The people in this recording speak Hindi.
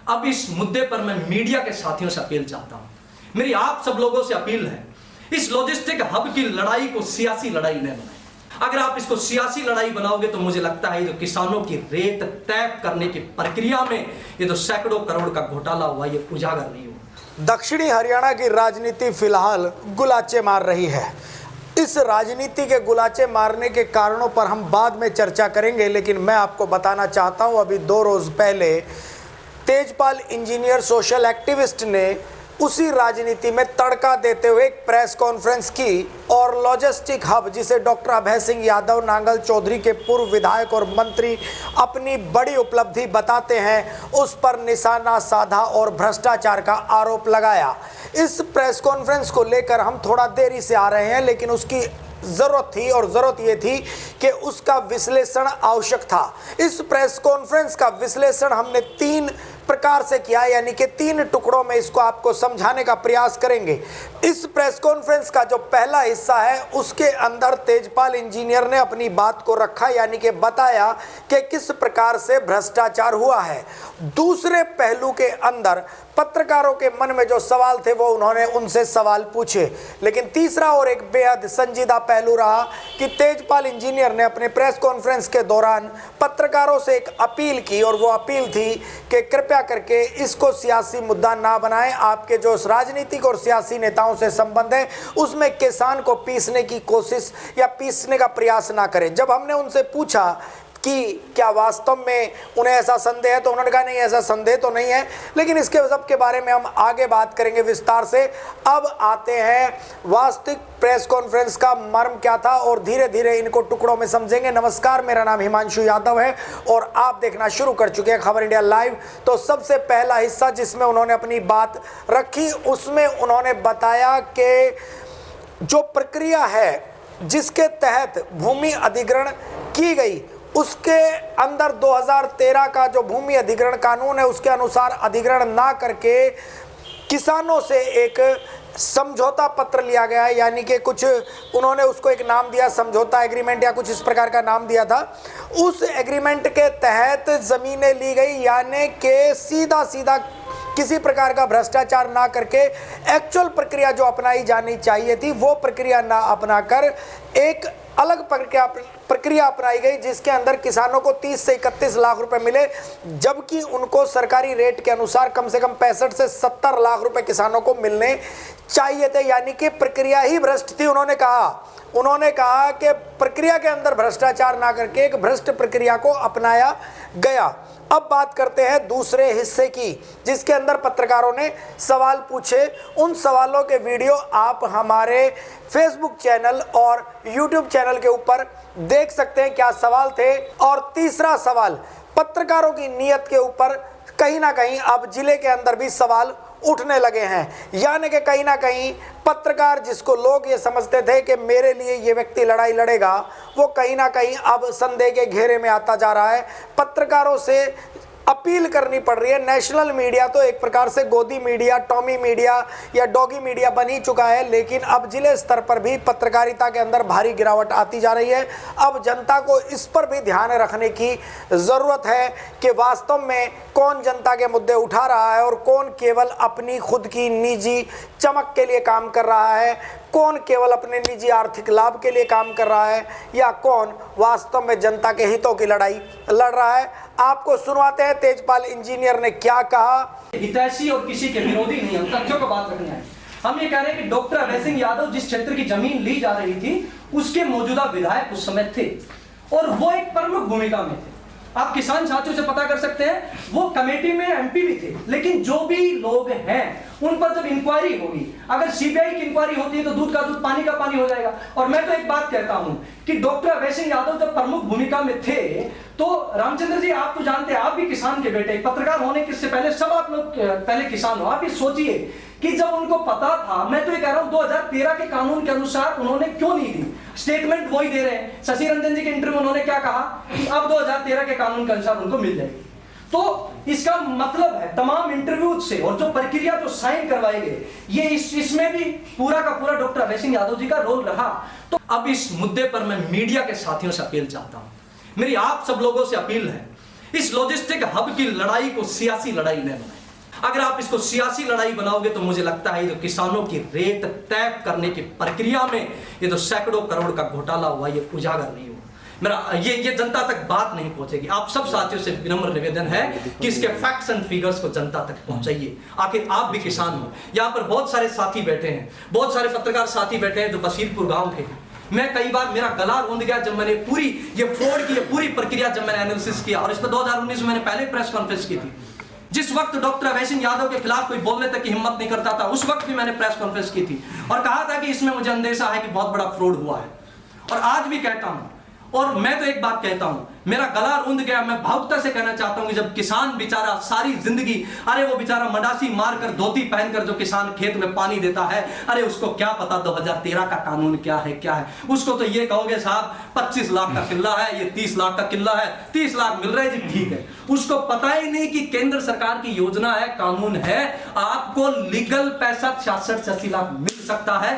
अब इस मुद्दे पर मैं मीडिया के साथियों से अपील चाहता हूं। मेरी आप सब लोगों से अपील है, इस लॉजिस्टिक हब की लड़ाई को सियासी लड़ाई न बनाएं। अगर आप इसको सियासी लड़ाई बनाओगे तो मुझे लगता है जो किसानों की रेत तय करने की प्रक्रिया में ये जो सैकड़ों करोड़ का घोटाला हुआ ये उजागर नहीं हुआ। दक्षिणी हरियाणा की राजनीति फिलहाल गुलाचे मार रही है। इस राजनीति के गुलाचे मारने के कारणों पर हम बाद में चर्चा करेंगे, लेकिन मैं आपको बताना चाहता हूं, अभी 2 रोज पहले तेजपाल इंजीनियर सोशल एक्टिविस्ट ने उसी राजनीति में तड़का देते हुए एक प्रेस कॉन्फ्रेंस की और लॉजिस्टिक हब, जिसे डॉक्टर अभय सिंह यादव नांगल चौधरी के पूर्व विधायक और मंत्री अपनी बड़ी उपलब्धि बताते हैं, उस पर निशाना साधा और भ्रष्टाचार का आरोप लगाया। इस प्रेस कॉन्फ्रेंस को लेकर हम थोड़ा देरी से आ रहे हैं, लेकिन उसकी ज़रूरत थी और ज़रूरत ये थी कि उसका विश्लेषण आवश्यक था। इस प्रेस कॉन्फ्रेंस का विश्लेषण हमने 3 प्रकार से किया, यानी कि 3 टुकड़ों में इसको आपको समझाने का प्रयास करेंगे। इस प्रेस कॉन्फ्रेंस का जो पहला हिस्सा है उसके अंदर तेजपाल इंजीनियर ने अपनी बात को रखा, यानी कि बताया कि किस प्रकार से भ्रष्टाचार हुआ है। दूसरे पहलू के अंदर पत्रकारों के मन में जो सवाल थे वो उन्होंने उनसे सवाल पूछे, लेकिन तीसरा और एक बेहद संजीदा पहलू रहा कि तेजपाल इंजीनियर ने अपने प्रेस कॉन्फ्रेंस के दौरान पत्रकारों से एक अपील की, और वो अपील थी कि कृपया करके इसको सियासी मुद्दा ना बनाएं। आपके जो राजनीतिक और सियासी नेताओं से संबंध है उसमें किसान को पीसने की कोशिश या पीसने का प्रयास ना करें। जब हमने उनसे पूछा कि क्या वास्तव में उन्हें ऐसा संदेह है, तो उन्होंने कहा नहीं, ऐसा संदेह तो नहीं है, लेकिन इसके सब के बारे में हम आगे बात करेंगे विस्तार से। अब आते हैं वास्तविक प्रेस कॉन्फ्रेंस का मर्म क्या था और धीरे धीरे इनको टुकड़ों में समझेंगे। नमस्कार, मेरा नाम हिमांशु यादव है और आप देखना शुरू कर चुके हैं खबर इंडिया लाइव। तो सबसे पहला हिस्सा जिसमें उन्होंने अपनी बात रखी, उसमें उन्होंने बताया कि जो प्रक्रिया है जिसके तहत भूमि अधिग्रहण की गई, उसके अंदर 2013 का जो भूमि अधिग्रहण कानून है उसके अनुसार अधिग्रहण ना करके किसानों से एक समझौता पत्र लिया गया है, यानी कि कुछ उन्होंने उसको एक नाम दिया, समझौता एग्रीमेंट या कुछ इस प्रकार का नाम दिया था। उस एग्रीमेंट के तहत ज़मीनें ली गई, यानी कि सीधा सीधा किसी प्रकार का भ्रष्टाचार ना करके एक्चुअल प्रक्रिया जो अपनाई जानी चाहिए थी वो प्रक्रिया ना अपनाकर एक अलग प्रक्रिया अपनाई गई, जिसके अंदर किसानों को 30 से 31 लाख रुपए मिले, जबकि उनको सरकारी रेट के अनुसार कम से कम 65 से 70 लाख रुपए किसानों को मिलने चाहिए थे, यानी कि प्रक्रिया ही भ्रष्ट थी। उन्होंने कहा कि प्रक्रिया के अंदर भ्रष्टाचार ना करके एक भ्रष्ट प्रक्रिया को अपनाया गया। अब बात करते हैं दूसरे हिस्से की, जिसके अंदर पत्रकारों ने सवाल पूछे। उन सवालों के वीडियो आप हमारे फेसबुक चैनल और यूट्यूब चैनल के ऊपर देख सकते हैं क्या सवाल थे। और तीसरा सवाल, पत्रकारों की नीयत के ऊपर कहीं ना कहीं अब जिले के अंदर भी सवाल उठने लगे हैं, यानी कि कहीं ना कहीं पत्रकार जिसको लोग ये समझते थे कि मेरे लिए ये व्यक्ति लड़ाई लड़ेगा, वो कहीं ना कहीं अब संदेह के घेरे में आता जा रहा है। पत्रकारों से अपील करनी पड़ रही है। नेशनल मीडिया तो एक प्रकार से गोदी मीडिया, टॉमी मीडिया या डॉगी मीडिया बन ही चुका है, लेकिन अब जिले स्तर पर भी पत्रकारिता के अंदर भारी गिरावट आती जा रही है। अब जनता को इस पर भी ध्यान रखने की ज़रूरत है कि वास्तव में कौन जनता के मुद्दे उठा रहा है और कौन केवल अपनी खुद की निजी चमक के लिए काम कर रहा है, कौन केवल अपने निजी आर्थिक लाभ के लिए काम कर रहा है, या कौन वास्तव में जनता के हितों की लड़ाई लड़ रहा है। आपको सुनवाते हैं तेजपाल इंजीनियर ने क्या कहा। हितैषी और किसी के विरोधी नहीं, हम तथ्यों को बात रखना है। हम ये कह रहे हैं कि डॉक्टर अभय सिंह यादव जिस क्षेत्र की जमीन ली जा रही थी उसके मौजूदा विधायक उस समय थे और वो एक प्रमुख भूमिका में थे। आप किसान साथियों से पता कर सकते हैं, वो कमेटी में एमपी भी थे, लेकिन जो भी लोग हैं उन पर जब इंक्वायरी होगी, अगर सीबीआई की इंक्वायरी होती है तो दूध का दूध पानी का पानी हो जाएगा। और मैं तो एक बात कहता हूं कि डॉक्टर अभय सिंह यादव जब प्रमुख भूमिका में थे तो रामचंद्र जी, आप तो जानते हैं, आप भी किसान के बेटे, पत्रकार होने से पहले सब आप लोग पहले किसान हो। आप ये सोचिए कि जब उनको पता था, मैं तो ये कह रहा हूं 2013 के कानून के अनुसार उन्होंने क्यों नहीं दी, स्टेटमेंट वही दे रहे हैं। शशि रंजन जी के इंटरव्यू उन्होंने क्या कहा कि अब 2013 के कानून के अनुसार उनको मिल जाएगी। तो इसका मतलब है तमाम इंटरव्यू से और जो प्रक्रिया जो साइन करवाए गए, ये इसमें भी पूरा का पूरा डॉक्टर अभय सिंह यादव जी का रोल रहा। तो अब इस मुद्दे पर मैं मीडिया के साथियों से अपील चाहता हूं। मेरी आप सब लोगों से अपील है, इस लॉजिस्टिक हब की लड़ाई को सियासी लड़ाई न बनाएं। अगर आप इसको सियासी लड़ाई बनाओगे तो मुझे लगता है ये जो किसानों की रेट तय करने की प्रक्रिया में ये जो सैकड़ों करोड़ का घोटाला हुआ ये उजागर नहीं हुआ। मेरा ये जनता तक बात नहीं पहुंचेगी। आप सब साथियों से विनम्र निवेदन है कि इसके फैक्ट्स एंड फिगर्स को जनता तक पहुंचाइए। आखिर आप भी किसान हो। यहाँ पर बहुत सारे साथी बैठे हैं, बहुत सारे पत्रकार साथी बैठे हैं जो बशीरपुर गांव के हैं। मैं कई बार मेरा गला रूंध गया जब मैंने पूरी ये फ्रॉड की पूरी प्रक्रिया जब मैंने एनालिसिस किया, और इस पर 2019 में मैंने पहले प्रेस कॉन्फ्रेंस की थी। जिस वक्त डॉक्टर अभय सिंह यादव के खिलाफ कोई बोलने तक की हिम्मत नहीं करता था, उस वक्त भी मैंने प्रेस कॉन्फ्रेंस की थी और कहा था कि इसमें मुझे अंदेशा है कि बहुत बड़ा फ्रॉड हुआ है। और आज भी कहता हूं, और मैं तो एक बात कहता हूं, मेरा गला रुंध गया। मैं भावुकता से कहना चाहता हूं कि जब किसान बेचारा सारी जिंदगी, अरे वो बेचारा मडासी मारकर धोती पहनकर जो किसान खेत में पानी देता है, अरे उसको क्या पता 2013 का कानून क्या है। उसको तो ये कहोगे साहब 25 लाख का किल्ला है, ये 30 लाख का किल्ला है, 30 लाख मिल रहा है जी, ठीक है। उसको पता ही नहीं कि केंद्र सरकार की योजना है, कानून है, आपको लीगल पैसा 66-80 लाख मिल सकता है।